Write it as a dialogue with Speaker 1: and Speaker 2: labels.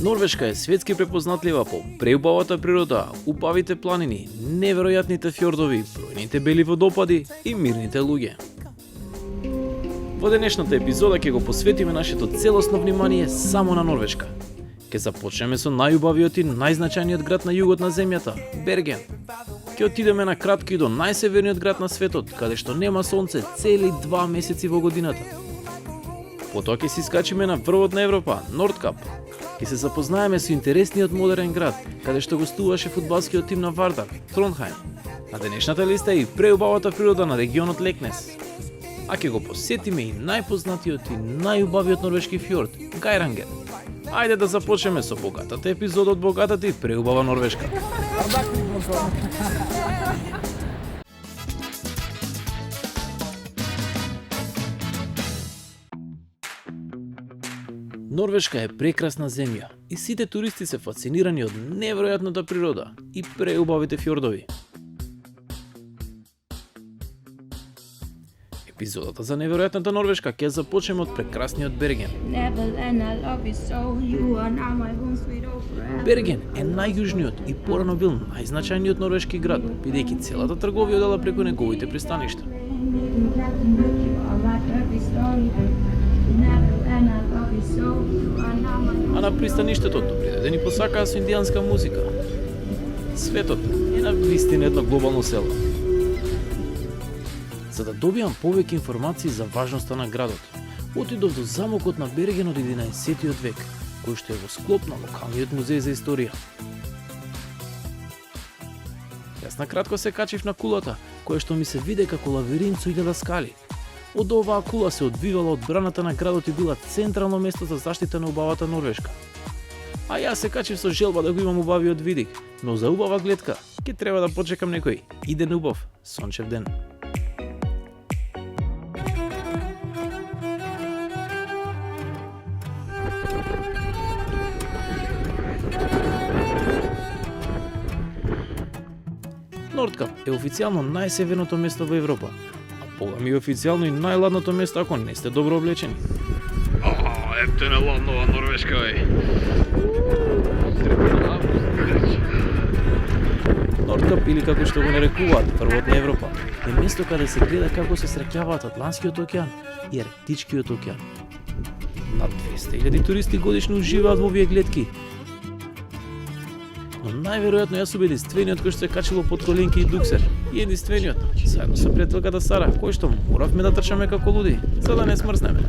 Speaker 1: Норвешка е светски препознатлива по преубавата природа, убавите планини, неверојатните фјордови, бројните бели водопади и мирните луѓе. Во денешната епизода ќе го посветиме нашето целосно внимание само на Норвешка. Ќе започнеме со најубавиот и најзначајниот град на југот на земјата, Берген. Ќе отидеме на кратко и до најсеверниот град на светот, каде што нема сонце цели 2 месеци во годината. Потоа ќе се искачиме на врвот на Европа, Нордкап. Ќе се запознаеме со интересниот модерен град, каде што гостуваше фудбалскиот тим на Вардар, Тронхајм. На денешната листа е и преубавата природа на регионот Лекнес. А ќе го посетиме и најпознатиот и најубавиот норвешки фјорд, Гайранген. Ајде да започнеме со богатата епизода од богатата и преубава Норвешка. Норвешка е прекрасна земја и сите туристи се фасцинирани од неверојатната природа и преубавите фјордови. Епизодата за неверојатната Норвешка ќе започнеме од прекрасниот Берген. Берген е најјужниот и порано бил најзначајниот норвешки град, бидејќи целата трговија одела преку неговите пристаништа. А на пристаништето добредени посакаа со индијанска музика. Светот е на вистина едно глобално село. За да добијам повеќе информации за важноста на градот, отидов до замокот на Берген од 11 век, кој што е во склоп на локалниот музеј за историја. Јас накратко се качив на кулата, која што ми се виде како лавиринт со илјада скали. Од оваа кула се одвивала одбраната на градот и била централно место за заштита на убавата Норвешка. А јас се качив со желба да го имам убавиот видик, но за убава гледка ќе треба да почекам некој иден убав сончев ден. Нордкап е официјално најсеверното место во Европа, а богами е официјално и најладното место ако не сте добро облечени. Ето на ладнова Норвешка, Нордкап, или како што го нарекуваат врвот на Европа, е место каде се гледа како се среќаваат Атлантскиот океан и Арктичкиот океан. Над 200.000 туристи годишно уживаат во овие гледки. Но најверојатно јас сум единствениот кој што се качило под коленки и дуксер. И единствениот, заедно со пријателката Сара, кој што моравме да трчаме како луди, за да не смрзнеме.